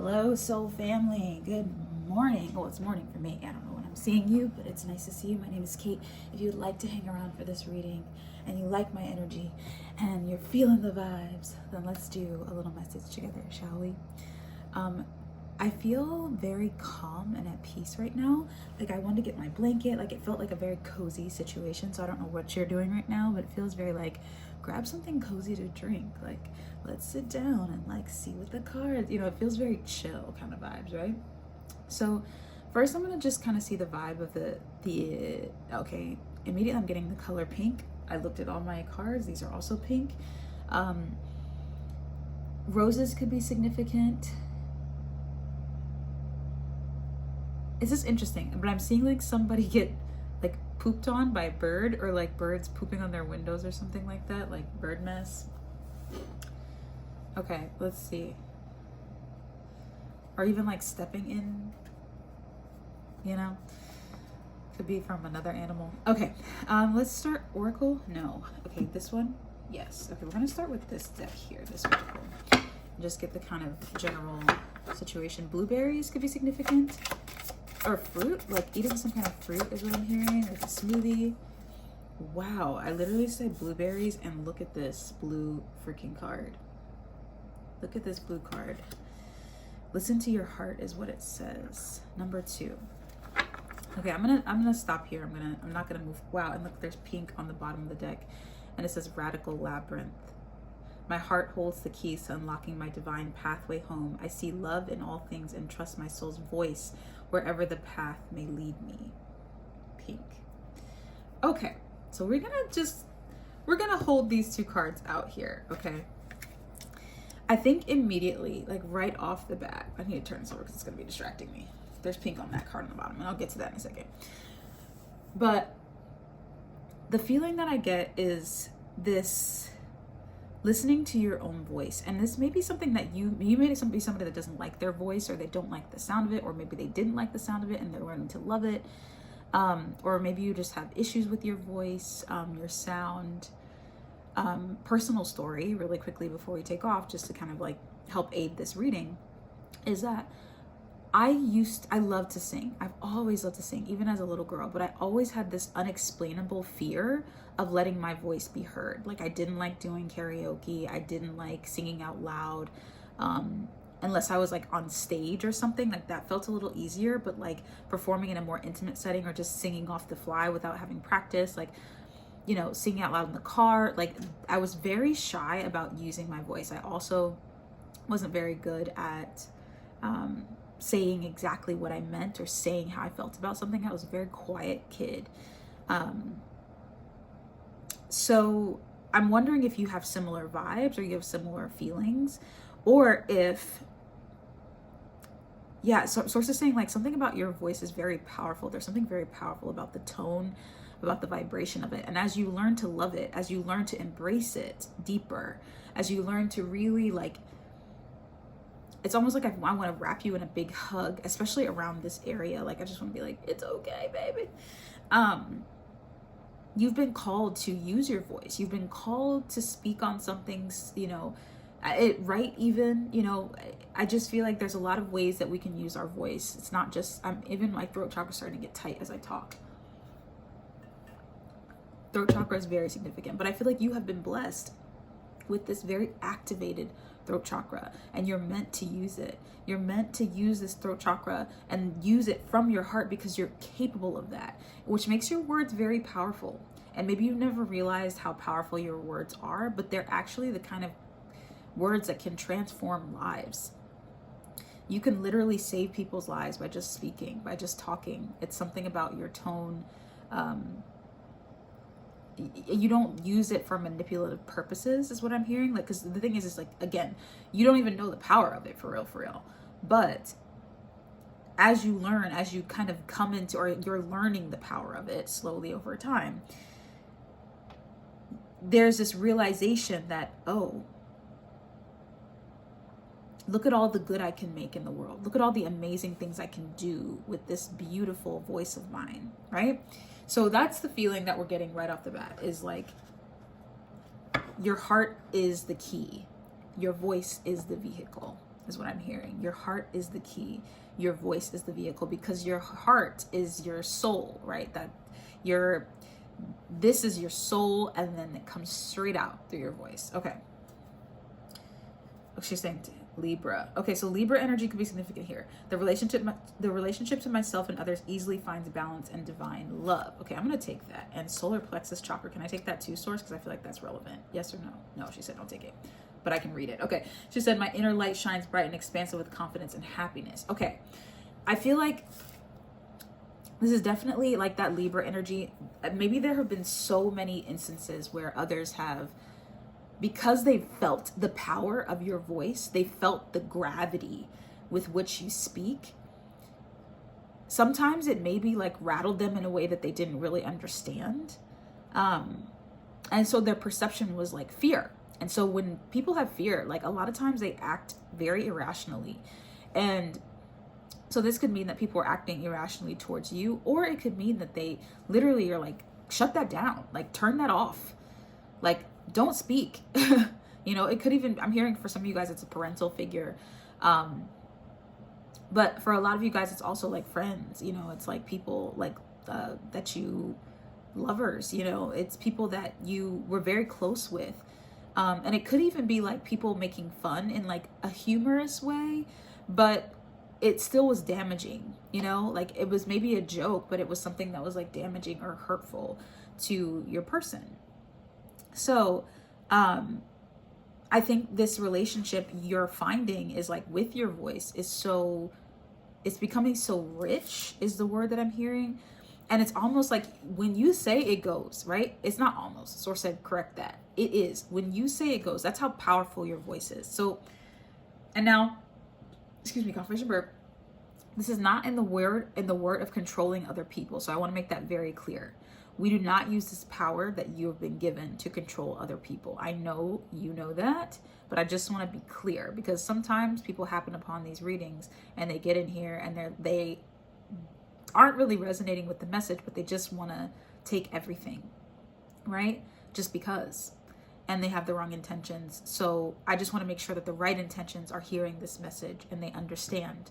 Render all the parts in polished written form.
Hello, soul family. Good morning. Well, it's morning for me. I don't know when I'm seeing you, but it's nice to see you. My name is Kate. If you'd like to hang around for this reading and you like my energy and you're feeling the vibes, then let's do a little message together, shall we? I feel very calm and at peace right now. Like I wanted to get my blanket. Like it felt like a very cozy situation. So I don't know what you're doing right now, but it feels very like grab something cozy to drink. Like let's sit down and like see what the cards, it feels very chill kind of vibes, right? So first I'm gonna just kind of see the vibe of okay, immediately I'm getting the color pink. I looked at all my cards. These are also pink. Roses could be significant. It's just interesting, but I'm seeing like somebody get like pooped on by a bird, or like birds pooping on their windows or something like that, like bird mess. Okay, let's see. Or even like stepping in, could be from another animal. Okay, let's start Oracle. No, okay, this one, yes. Okay, we're gonna start with this deck here, this Oracle. Just get the kind of general situation. Blueberries could be significant. Or fruit, like eating some kind of fruit is what I'm hearing, like a smoothie. Wow, I literally said blueberries and look at this blue freaking card. Look at this blue card. Listen to your heart is what it says. Number 2. Okay, I'm gonna stop here. I'm not gonna move. Wow, and look, there's pink on the bottom of the deck, and it says Radical Labyrinth. My heart holds the keys to unlocking my divine pathway home. I see love in all things and trust my soul's voice wherever the path may lead me. Pink. Okay, so we're gonna hold these two cards out here, okay? I think immediately, like right off the bat, I need to turn this over because it's gonna be distracting me. There's pink on that card on the bottom, and I'll get to that in a second. But the feeling that I get is this listening to your own voice. And this may be something that you may be somebody that doesn't like their voice, or they don't like the sound of it, or maybe they didn't like the sound of it and they're learning to love it. Or maybe you just have issues with your voice, your sound. Personal story really quickly before we take off, just to kind of like help aid this reading, is that I love to sing. I've always loved to sing, even as a little girl, but I always had this unexplainable fear of letting my voice be heard. Like I didn't like doing karaoke. I didn't like singing out loud, unless I was like on stage or something. Like that felt a little easier, but like performing in a more intimate setting or just singing off the fly without having practice, like, singing out loud in the car, like I was very shy about using my voice. I also wasn't very good at saying exactly what I meant or saying how I felt about something. I was a very quiet kid. So I'm wondering if you have similar vibes or you have similar feelings, or if, so sources saying like something about your voice is very powerful. There's something very powerful about the tone, about the vibration of it. And as you learn to love it, as you learn to embrace it deeper, as you learn to really like, it's almost like I want to wrap you in a big hug, especially around this area. Like I just want to be like, it's okay, baby. You've been called to use your voice. You've been called to speak on some things, I just feel like there's a lot of ways that we can use our voice. It's not just, even my throat chakra is starting to get tight as I talk. Throat chakra is very significant, but I feel like you have been blessed with this very activated throat chakra, and you're meant to use it. You're meant to use this throat chakra and use it from your heart because you're capable of that, which makes your words very powerful. And maybe you've never realized how powerful your words are, but they're actually the kind of words that can transform lives. You can literally save people's lives by just speaking, by just talking. It's something about your tone. You don't use it for manipulative purposes is what I'm hearing. Like, because the thing is like, again, you don't even know the power of it for real. But as you learn, as you kind of come into, or you're learning the power of it slowly over time, there's this realization that, oh, look at all the good I can make in the world. Look at all the amazing things I can do with this beautiful voice of mine, right? So that's the feeling that we're getting right off the bat, is like your heart is the key. Your voice is the vehicle. is what I'm hearing. Your heart is the key. Your voice is the vehicle, because your heart is your soul, right? This is your soul, and then it comes straight out through your voice. Okay. She's saying Libra. Okay, so Libra energy could be significant here. The relationship to myself and others easily finds balance and divine love. Okay, I'm gonna take that. And solar plexus chakra. Can I take that too, Source? Because I feel like that's relevant. Yes or no? No, she said don't take it, but I can read it. Okay, she said my inner light shines bright and expansive with confidence and happiness. Okay, I feel like this is definitely like that Libra energy. Maybe there have been so many instances where others have, because they felt the power of your voice, they felt the gravity with which you speak. Sometimes it maybe like rattled them in a way that they didn't really understand. And so their perception was like fear. And so when people have fear, like a lot of times they act very irrationally. And so this could mean that people are acting irrationally towards you, or it could mean that they literally are like, shut that down, like turn that off. Like, don't speak. You know, it could even, I'm hearing for some of you guys, it's a parental figure. But for a lot of you guys, it's also like friends, you know, it's like people like that you, lovers, you know, it's people that you were very close with. And it could even be like people making fun in like a humorous way, but it still was damaging, you know, like it was maybe a joke, but it was something that was like damaging or hurtful to your person. So, I think this relationship you're finding is like with your voice is so, it's becoming so rich is the word that I'm hearing. And it's almost like when you say it goes, right? It's not almost, Source said, correct that. It is. When you say it goes, that's how powerful your voice is. So, and now, excuse me, confirmation burp. This is not in the word of controlling other people. So I want to make that very clear. We do not use this power that you have been given to control other people. I know you know that, but I just want to be clear, because sometimes people happen upon these readings and they get in here and they aren't really resonating with the message, but they just want to take everything, right? Just because. And they have the wrong intentions. So I just want to make sure that the right intentions are hearing this message and they understand.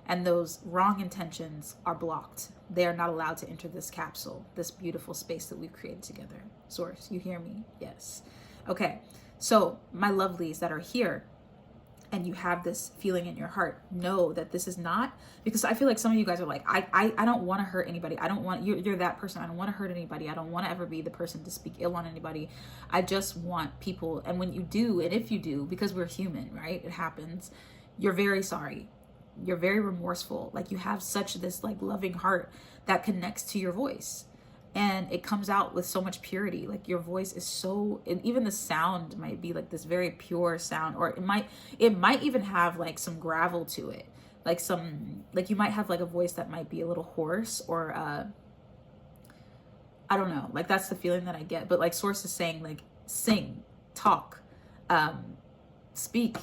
And those wrong intentions are blocked. They are not allowed to enter this capsule, this beautiful space that we've created together. Source, you hear me? Yes. Okay, so my lovelies that are here and you have this feeling in your heart, know that this is not, because I feel like some of you guys are like, I don't want to hurt anybody. I don't want, you're that person. I don't want to hurt anybody. I don't want to ever be the person to speak ill on anybody. I just want people. And when you do, and if you do, because we're human, right? It happens. You're very sorry. You're very remorseful. Like you have such this like loving heart that connects to your voice, and it comes out with so much purity. Like your voice is so, and even the sound might be like this very pure sound, or it might even have like some gravel to it. Like like you might have like a voice that might be a little hoarse, or I don't know, like that's the feeling that I get. But like Source is saying, like sing, talk, speak,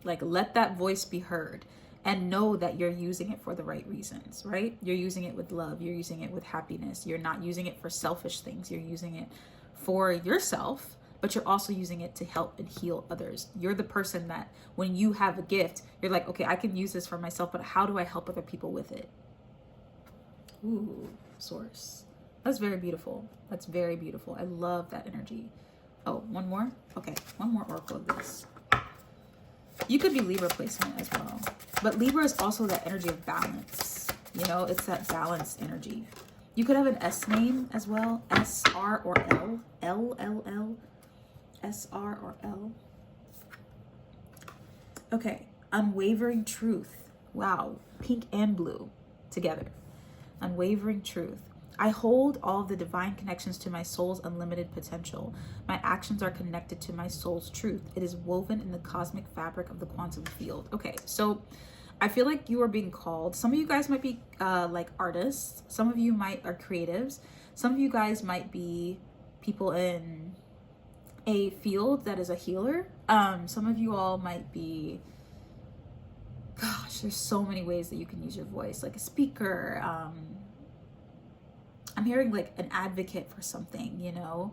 like let that voice be heard. And know that you're using it for the right reasons, right? You're using it with love. You're using it with happiness. You're not using it for selfish things. You're using it for yourself, but you're also using it to help and heal others. You're the person that when you have a gift, you're like, okay, I can use this for myself, but how do I help other people with it? Ooh, Source. That's very beautiful. That's very beautiful. I love that energy. Oh, one more? Okay, one more oracle of this. You could be Libra placement as well. But Libra is also that energy of balance. You know, it's that balance energy. You could have an S name as well. S, R, or L. L, L, L. S, R, or L. Okay. Unwavering truth. Wow. Pink and blue together. Unwavering truth. I hold all of the divine connections to my soul's unlimited potential. My actions are connected to my soul's truth. It is woven in the cosmic fabric of the quantum field. Okay, so I feel like you are being called. Some of you guys might be like artists. Some of you are creatives. Some of you guys might be people in a field that is a healer. Some of you all might be, gosh, there's so many ways that you can use your voice, like a speaker, I'm hearing like an advocate for something, you know,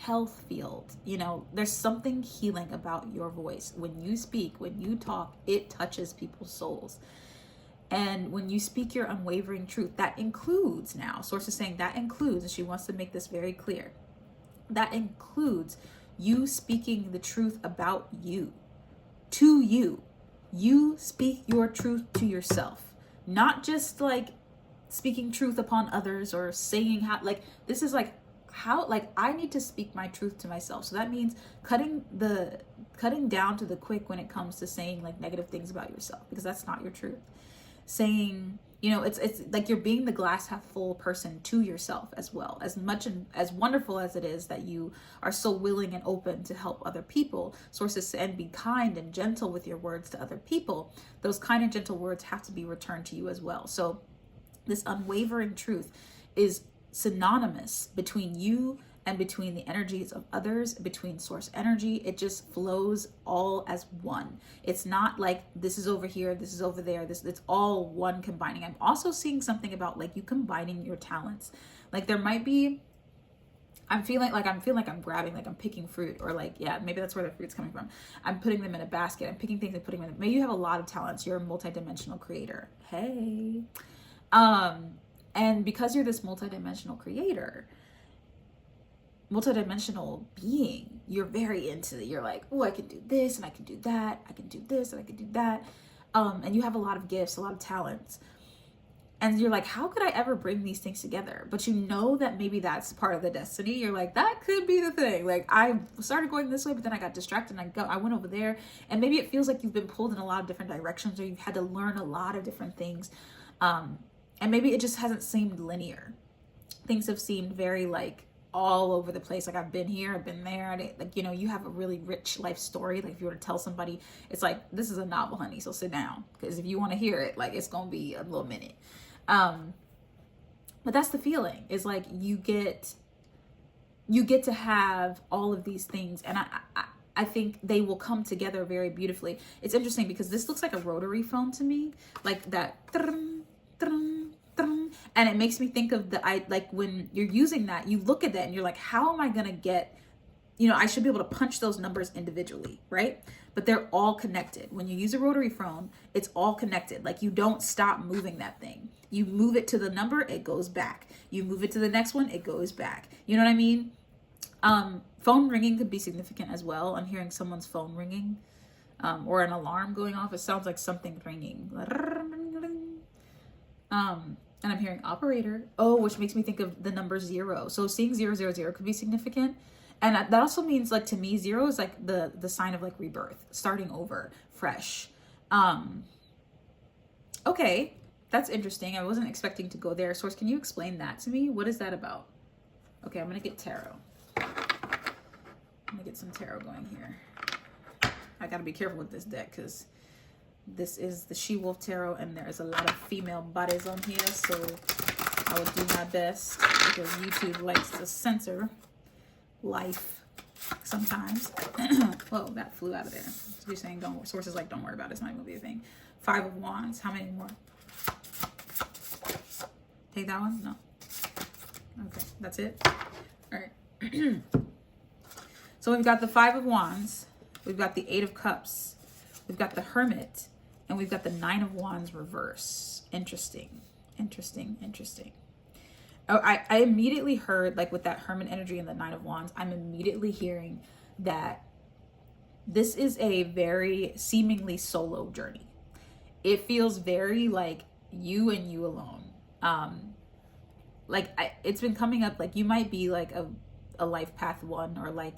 health field. You know, there's something healing about your voice. When you speak, when you talk, it touches people's souls. And when you speak your unwavering truth, that includes, now, Source is saying that includes, and she wants to make this very clear, that includes you speaking the truth about you, to you. You speak your truth to yourself, not just like speaking truth upon others or saying how, like, this is like how, like, I need to speak my truth to myself. So that means cutting down to the quick when it comes to saying like negative things about yourself, because that's not your truth. Saying, you know, it's like you're being the glass half full person to yourself as well. As much and as wonderful as it is that you are so willing and open to help other people, sources, and be kind and gentle with your words to other people, those kind and gentle words have to be returned to you as well. So this unwavering truth is synonymous between you and between the energies of others, between source energy. It just flows all as one. It's not like this is over here, this is over there, it's all one combining. I'm also seeing something about like you combining your talents. Like there might be, I'm feeling like I'm grabbing, like I'm picking fruit, or like, yeah, maybe that's where the fruit's coming from. I'm putting them in a basket. I'm picking things and putting them in. Maybe you have a lot of talents. You're a multidimensional creator. Hey. And because you're this multidimensional creator, multidimensional being, you're very into it. You're like, oh, I can do this and I can do that. I can do this and I can do that. And you have a lot of gifts, a lot of talents. And you're like, how could I ever bring these things together? But you know that maybe that's part of the destiny. You're like, that could be the thing. Like I started going this way, but then I got distracted and I went over there. And maybe it feels like you've been pulled in a lot of different directions, or you've had to learn a lot of different things. And maybe it just hasn't seemed linear. Things have seemed very like all over the place. Like I've been here, I've been there. Like, you know, you have a really rich life story. Like if you were to tell somebody, it's like, this is a novel, honey, so sit down. Because if you want to hear it, like it's going to be a little minute. But that's the feeling, is like you get to have all of these things. And I think they will come together very beautifully. It's interesting because this looks like a rotary phone to me, like that. And it makes me think of like when you're using that, you look at that and you're like, how am I going to get, you know, I should be able to punch those numbers individually, right? But they're all connected. When you use a rotary phone, it's all connected. Like you don't stop moving that thing. You move it to the number, it goes back. You move it to the next one, it goes back. You know what I mean? Phone ringing could be significant as well. I'm hearing someone's phone ringing, or an alarm going off. It sounds like something ringing. And I'm hearing operator, which makes me think of the number 0. So seeing 000 could be significant. And that also means, like, to me, 0 is like the sign of like rebirth, starting over, fresh. Okay, that's interesting. I wasn't expecting to go there. Source, can you explain that to me? What is that about? Okay, I'm gonna get tarot. I'm gonna get some tarot going here. I gotta be careful with this deck because this is the She-Wolf Tarot, and there's a lot of female bodies on here, so I will do my best because YouTube likes to censor life sometimes. Whoa, that flew out of there. You're saying Sources like, don't worry about it. It's not gonna be a thing. 5 of Wands. How many more? Take that one? No. Okay, that's it. All right. So we've got the 5 of Wands. We've got the 8 of Cups. We've got the Hermit. And we've got the 9 of Wands reverse. Interesting. Oh, I immediately heard, like with that Hermit energy and the 9 of Wands, I'm immediately hearing that this is a very seemingly solo journey. It feels very like you and you alone. It's been coming up, like you might be like a life path 1, or like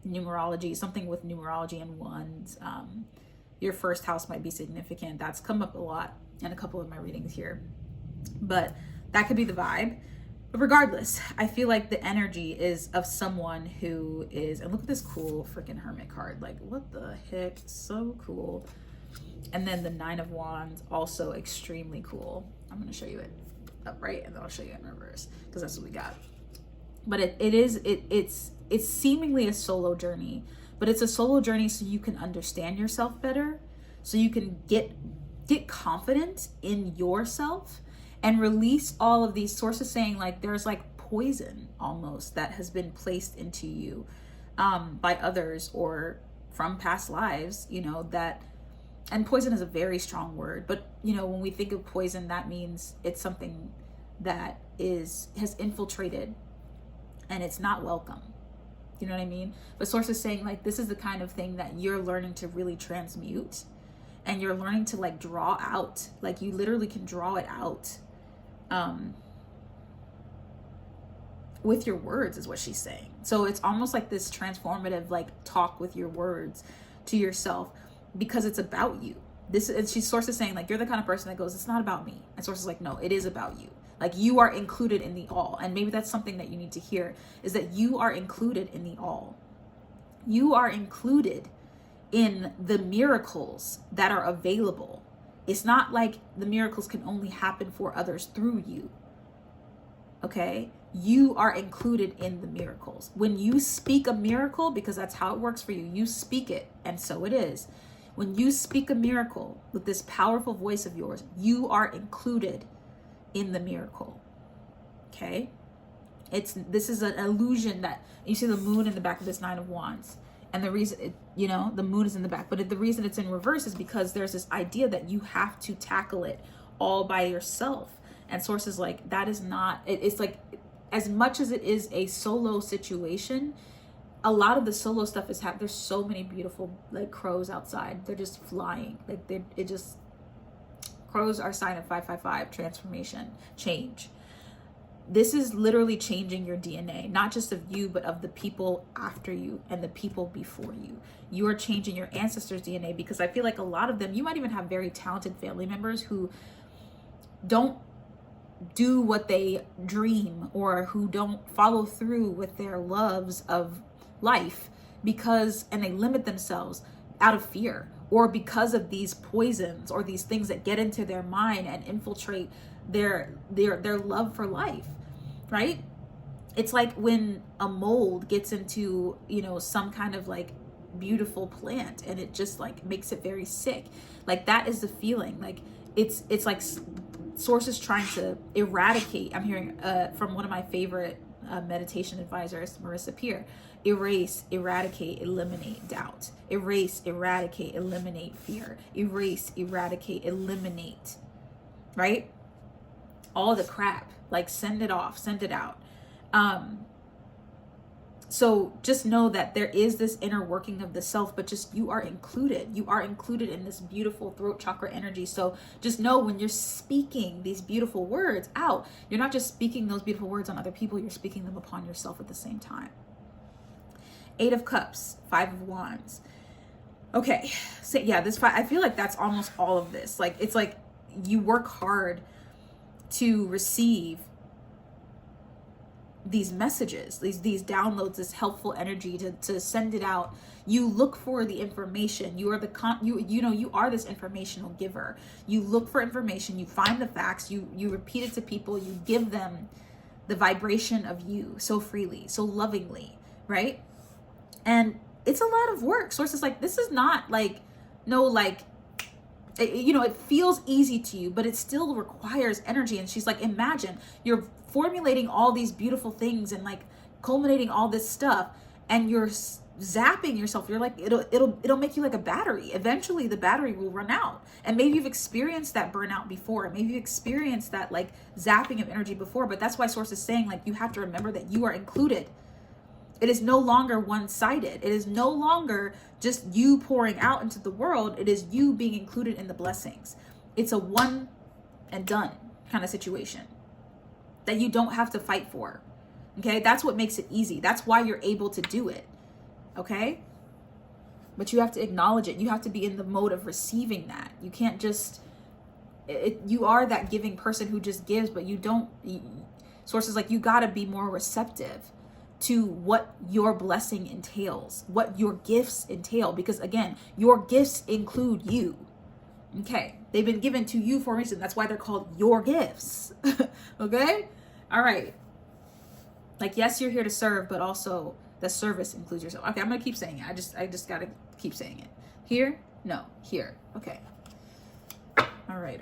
numerology, something with numerology and ones. Your first house might be significant. That's come up a lot in a couple of my readings here, but that could be the vibe. But regardless, I feel like the energy is of someone who is, and look at this cool freaking Hermit card. Like, what the heck? So cool. And then the 9 of Wands, also extremely cool. I'm going to show you it upright, and then I'll show you it in reverse, because that's what we got. But it's seemingly a solo journey, but it's a solo journey so you can understand yourself better, so you can get confident in yourself and release all of these sources saying like there's like poison almost that has been placed into you by others or from past lives, you know, that, and poison is a very strong word, but you know, when we think of poison, that means it's something that has infiltrated and it's not welcome. You know what I mean? But Source is saying like, this is the kind of thing that you're learning to really transmute, and you're learning to like draw out, like you literally can draw it out with your words, is what she's saying. So it's almost like this transformative like talk with your words to yourself, because it's about you. Source is saying like, you're the kind of person that goes, it's not about me. And Source is like, no, it is about you. Like you are included in the all. And maybe that's something that you need to hear, is that you are included in the all. You are included in the miracles that are available. It's not like the miracles can only happen for others through you. Okay? You are included in the miracles. When you speak a miracle, because that's how it works for you, you speak it, and so it is. When you speak a miracle with this powerful voice of yours, you are included in the miracle. Okay? This is an illusion that you see the moon in the back of this Nine of Wands. And the reason, the moon is in the back, but the reason it's in reverse is because there's this idea that you have to tackle it all by yourself. And Source is like, that is not, it's like, as much as it is a solo situation, a lot of the solo stuff is there's so many beautiful like crows outside. They're just flying. Like crows are a sign of 555, transformation, change. This is literally changing your DNA, not just of you, but of the people after you and the people before you. You are changing your ancestors' DNA, because I feel like a lot of them, you might even have very talented family members who don't do what they dream, or who don't follow through with their loves of life and they limit themselves out of fear, or because of these poisons or these things that get into their mind and infiltrate their love for life, right? It's like when a mold gets into, some kind of like beautiful plant, and it just like makes it very sick. Like that is the feeling. Like it's like Source is trying to eradicate. I'm hearing from one of my favorite meditation advisors, Marissa Peer, erase, eradicate, eliminate doubt. Erase, eradicate, eliminate fear. Erase, eradicate, eliminate, right? All the crap, like send it off, send it out. So just know that there is this inner working of the self, but just you are included. You are included in this beautiful throat chakra energy. So just know when you're speaking these beautiful words out, you're not just speaking those beautiful words on other people, you're speaking them upon yourself at the same time. 8 of Cups, 5 of Wands. Okay, so yeah, I feel like that's almost all of this. Like, it's like you work hard to receive these messages, these downloads, this helpful energy to send it out. You look for the information. You are you are this informational giver. You look for information, you find the facts, you repeat it to people, you give them the vibration of you so freely, so lovingly, right? And it's a lot of work. Source is like, this is not like, no, like, it feels easy to you, but it still requires energy. And she's like, imagine you're formulating all these beautiful things and like culminating all this stuff, and you're zapping yourself. You're like, it'll make you like a battery. Eventually the battery will run out. And maybe you've experienced that burnout before. Maybe you've experienced that like zapping of energy before, but that's why Source is saying like, you have to remember that you are included. It is no longer one-sided. It is no longer just you pouring out into the world. It is you being included in the blessings. It's a one and done kind of situation that you don't have to fight for. Okay? That's what makes it easy. That's why you're able to do it. Okay? But you have to acknowledge it. You have to be in the mode of receiving that. You can't just, you are that giving person who just gives, but you don't, Source is like, you got to be more receptive to what your blessing entails, what your gifts entail, because again, your gifts include you. Okay, they've been given to you for a reason. That's why they're called your gifts. Okay, all right. Like, yes, you're here to serve, but also the service includes yourself. Okay, I'm gonna keep saying it. I just gotta keep saying it. Here, no, here. Okay. All right.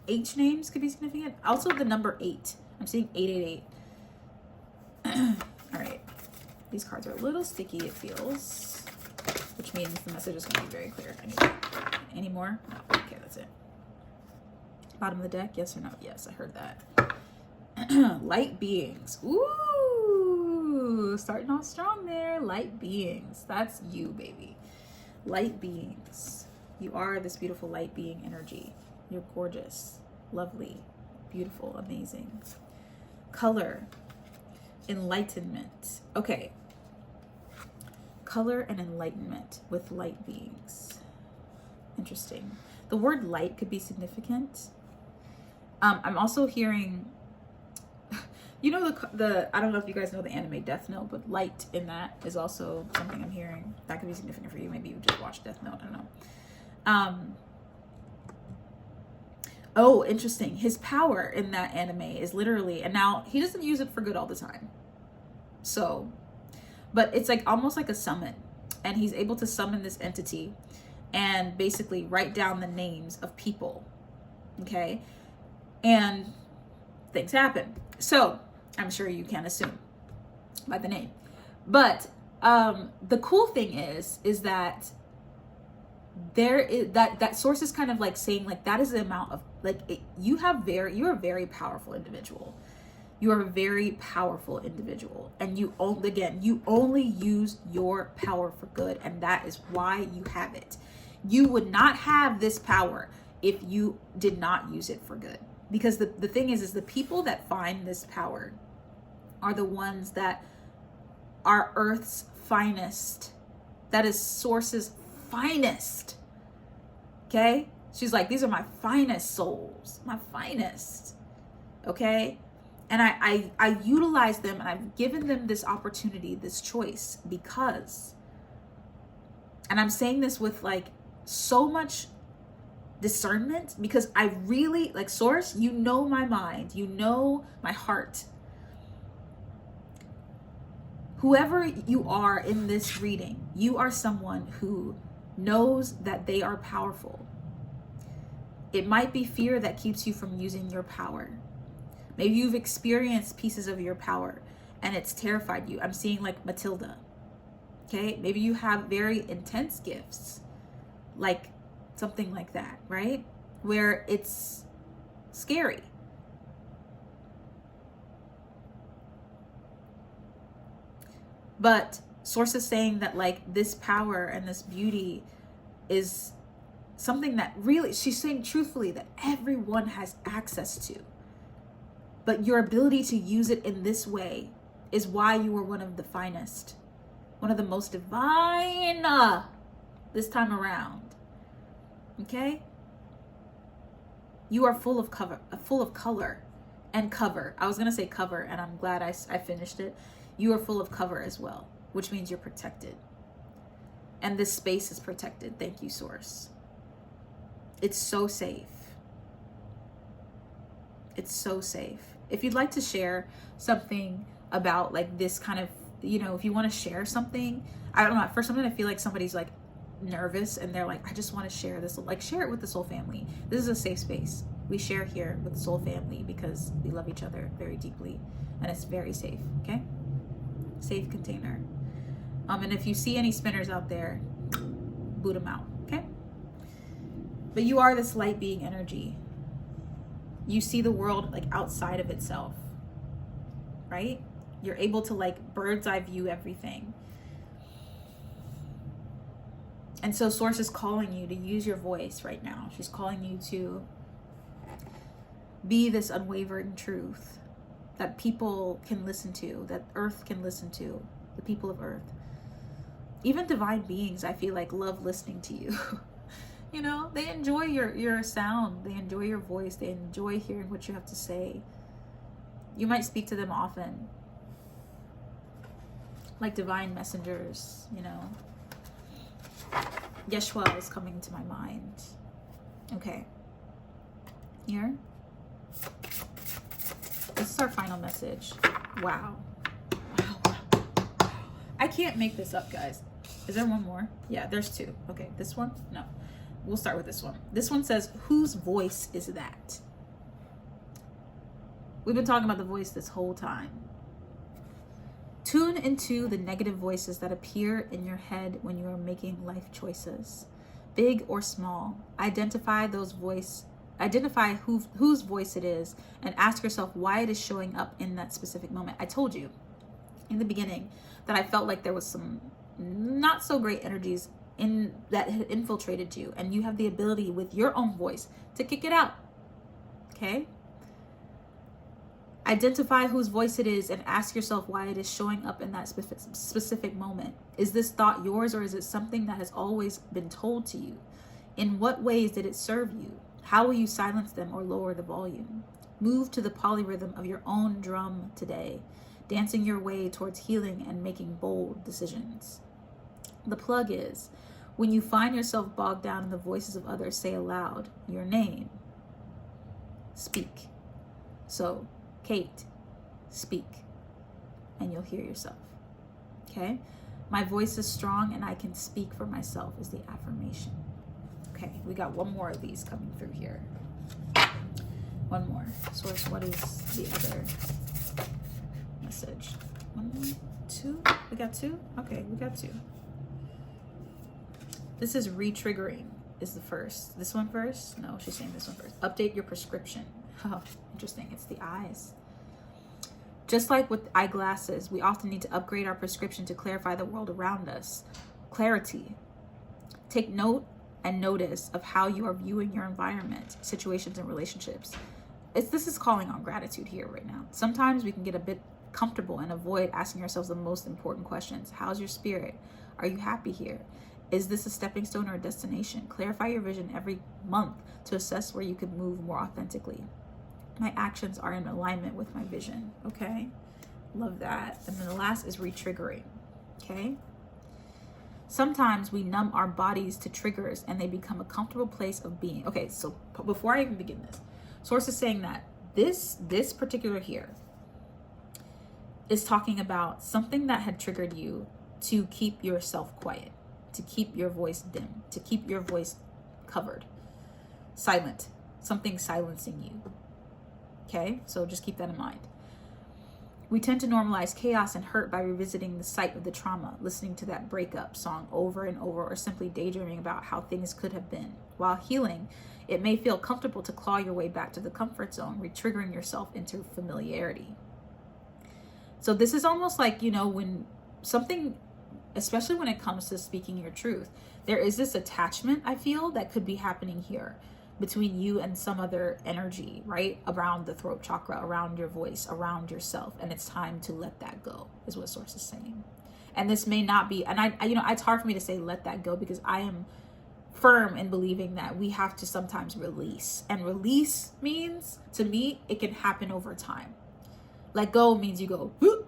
H names could be significant. Also the number 8. I'm seeing 888. All right. These cards are a little sticky, it feels, which means the message is going to be very clear. Any more? No. Okay, that's it. Bottom of the deck, yes or no? Yes, I heard that. Light beings. Ooh, starting off strong there. Light beings. That's you, baby. Light beings. You are this beautiful light being energy. You're gorgeous, lovely, beautiful, amazing. Color. Enlightenment. Okay. Color and enlightenment with light beings. Interesting. The word light could be significant. I'm also hearing, you know, the I don't know if you guys know the anime Death Note, but light in that is also something I'm hearing. That could be significant for you. Maybe you just watched Death Note. I don't know. Oh, interesting. His power in that anime is literally, and now he doesn't use it for good all the time. So, but it's like almost like a summon, and he's able to summon this entity and basically write down the names of people. Okay. And things happen. So I'm sure you can assume by the name, but the cool thing is that there is that source is kind of like saying like that is the amount of like you're a very powerful individual. You are a very powerful individual, and you only use your power for good, and that is why you have it. You would not have this power if you did not use it for good. Because the thing is the people that find this power are the ones that are Earth's finest. That is Source's finest. Okay? She's like, these are my finest souls, my finest. Okay? And I utilize them, and I've given them this opportunity, this choice, because, and I'm saying this with like so much discernment, because I really like Source, you know my mind, you know my heart. Whoever you are in this reading, you are someone who knows that they are powerful. It might be fear that keeps you from using your power. Maybe you've experienced pieces of your power and it's terrified you. I'm seeing like Matilda. Okay, maybe you have very intense gifts, like something like that, right? Where it's scary. But Source is saying that like this power and this beauty is something that really, she's saying truthfully that everyone has access to. But your ability to use it in this way is why you are one of the finest, one of the most divine this time around. Okay? You are full of color and cover. I was going to say cover, and I'm glad I finished it. You are full of cover as well, which means you're protected. And this space is protected. Thank you, Source. It's so safe. It's so safe. If you'd like to share something about like this kind of, you know, if you want to share something, I don't know, at first sometimes I feel like somebody's like nervous and they're like, I just want to share this, like share it with the soul family. This is a safe space. We share here with the soul family because we love each other very deeply, and it's very safe. Okay? Safe container. And if you see any spinners out there, boot them out. Okay? But you are this light being energy. You see the world like outside of itself, right? You're able to like bird's eye view everything. And so Source is calling you to use your voice right now. She's calling you to be this unwavering truth that people can listen to, that Earth can listen to, the people of Earth. Even divine beings, I feel like, love listening to you. You know, they enjoy your sound. They enjoy your voice. They enjoy hearing what you have to say. You might speak to them often. Like divine messengers, you know. Yeshua is coming to my mind. Okay. Here. This is our final message. Wow. I can't make this up, guys. Is there one more? Yeah, there's two. Okay, this one? No. We'll start with this one. This one says, whose voice is that? We've been talking about the voice this whole time. Tune into the negative voices that appear in your head when you are making life choices, big or small. Identify whose voice it is, and ask yourself why it is showing up in that specific moment. I told you in the beginning that I felt like there was some not so great energies that had infiltrated you, and you have the ability with your own voice to kick it out. Okay? Identify whose voice it is and ask yourself why it is showing up in that specific moment. Is this thought yours, or is it something that has always been told to you? In what ways did it serve you? How will you silence them or lower the volume? Move to the polyrhythm of your own drum today, dancing your way towards healing and making bold decisions. The plug is, when you find yourself bogged down in the voices of others, say aloud your name. Speak. So, Kate, speak, and you'll hear yourself. Okay? My voice is strong and I can speak for myself is the affirmation. Okay, we got one more of these coming through here. One more. Source, what is the other message? One more? Two? We got two? Okay, we got two. This is re-triggering is the first. This one first? No, she's saying this one first. Update your prescription. Oh, interesting. It's the eyes. Just like with eyeglasses, we often need to upgrade our prescription to clarify the world around us. Clarity. Take note and notice of how you are viewing your environment, situations, and relationships. This is calling on gratitude here right now. Sometimes we can get a bit comfortable and avoid asking ourselves the most important questions. How's your spirit? Are you happy here? Is this a stepping stone or a destination? Clarify your vision every month to assess where you could move more authentically. My actions are in alignment with my vision. Okay, love that. And then the last is re-triggering. Okay. Sometimes we numb our bodies to triggers and they become a comfortable place of being. Okay, so before I even begin this, Source is saying that this particular here is talking about something that had triggered you to keep yourself quiet, to keep your voice dim, to keep your voice covered, silent, something silencing you. Okay, so just keep that in mind. We tend to normalize chaos and hurt by revisiting the site of the trauma, listening to that breakup song over and over, or simply daydreaming about how things could have been. While healing, it may feel comfortable to claw your way back to the comfort zone, re-triggering yourself into familiarity. So this is almost like, when something, especially when it comes to speaking your truth, there is this attachment, I feel, that could be happening here between you and some other energy, right? Around the throat chakra, around your voice, around yourself. And it's time to let that go, is what Source is saying. And this may not be, and I it's hard for me to say let that go, because I am firm in believing that we have to sometimes release. And release means, to me, it can happen over time. Let go means you go whoop,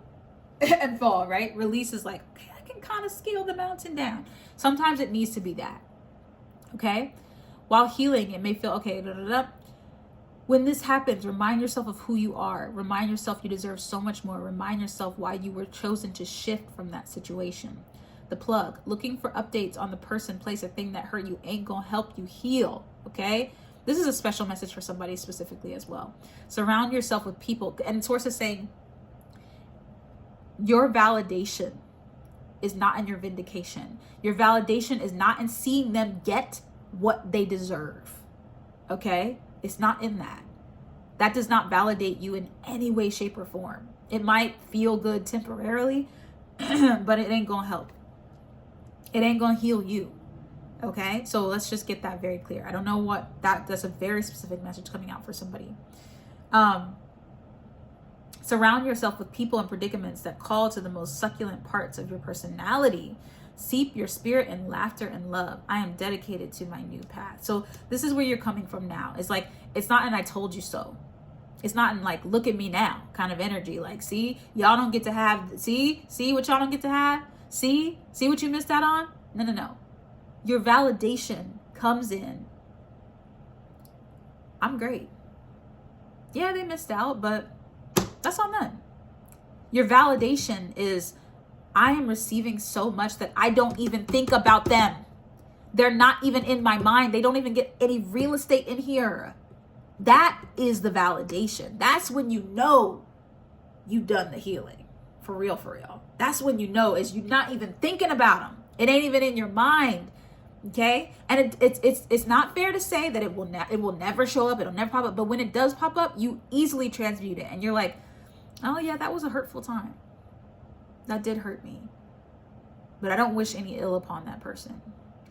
and fall, right? Release is like, okay, I can kind of scale the mountain down. Sometimes it needs to be that, okay? While healing, it may feel, okay, When this happens, remind yourself of who you are. Remind yourself you deserve so much more. Remind yourself why you were chosen to shift from that situation. The plug, looking for updates on the person, place, or thing that hurt you ain't gonna help you heal, okay? This is a special message for somebody specifically as well. Surround yourself with people, and Source is saying, your validation is not in your vindication. Your validation is not in seeing them get what they deserve, okay? It's not in that. That does not validate you in any way, shape, or form. It might feel good temporarily, but it ain't gonna help. It ain't gonna heal you, okay? So let's just get that very clear. I don't know what that's a very specific message coming out for somebody. Surround yourself with people and predicaments that call to the most succulent parts of your personality. Seep your spirit in laughter and love. I am dedicated to my new path. So this is where you're coming from now. It's like, it's not an I told you so. It's not in like, look at me now kind of energy. Like, see, y'all don't get to have, see what y'all don't get to have? See what you missed out on? No. Your validation comes in, I'm great. Yeah, they missed out, but that's on them. Your validation is, I am receiving so much that I don't even think about them. They're not even in my mind. They don't even get any real estate in here. That is the validation. That's when you know you've done the healing. For real, for real. That's when you know, is you not even thinking about them. It ain't even in your mind. Okay? And it's not fair to say that it will never show up, it'll never pop up, but when it does pop up, you easily transmute it and you're like, oh yeah, that was a hurtful time. That did hurt me. But I don't wish any ill upon that person.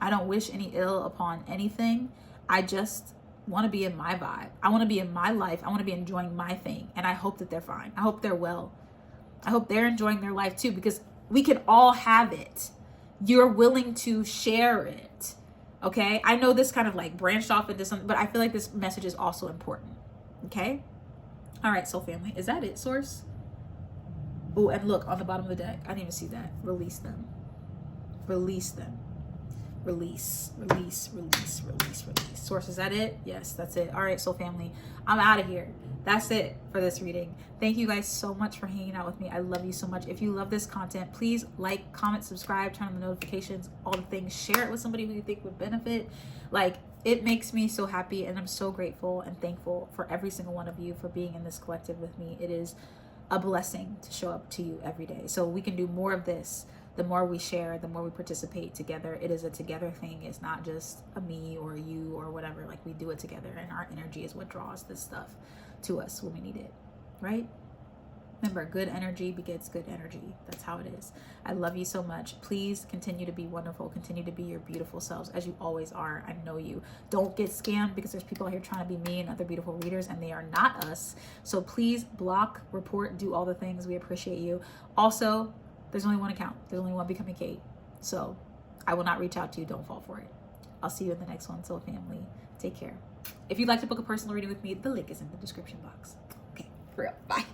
I don't wish any ill upon anything. I just want to be in my vibe. I want to be in my life. I want to be enjoying my thing. And I hope that they're fine. I hope they're well. I hope they're enjoying their life too, because we can all have it. You're willing to share it. Okay? I know this kind of like branched off into something, but I feel like this message is also important. Okay? All right, soul family. Is that it, source? Oh, and look on the bottom of the deck. I didn't even see that. Release them. Release them. Release, release, release, release, release. Source, is that it? Yes, that's it. All right, soul family, I'm out of here. That's it for this reading. Thank you guys so much for hanging out with me. I love you so much. If you love this content, please like, comment, subscribe, turn on the notifications, all the things. Share it with somebody who you think would benefit. Like, it makes me so happy, and I'm so grateful and thankful for every single one of you for being in this collective with me. It is a blessing to show up to you every day. So we can do more of this. The more we share, the more we participate together. It is a together thing. It's not just a me or a you or whatever. Like, we do it together, and our energy is what draws this stuff to us when we need it, right? Remember, good energy begets good energy. That's how it is. I love you so much. Please continue to be wonderful. Continue to be your beautiful selves as you always are. I know you. Don't get scammed, because there's people out here trying to be me and other beautiful readers, and they are not us. So please block, report, do all the things. We appreciate you. Also, there's only one account. There's only one Becoming Kate. So I will not reach out to you. Don't fall for it. I'll see you in the next one. Soul family, take care. If you'd like to book a personal reading with me, the link is in the description box. Okay, for real. Bye.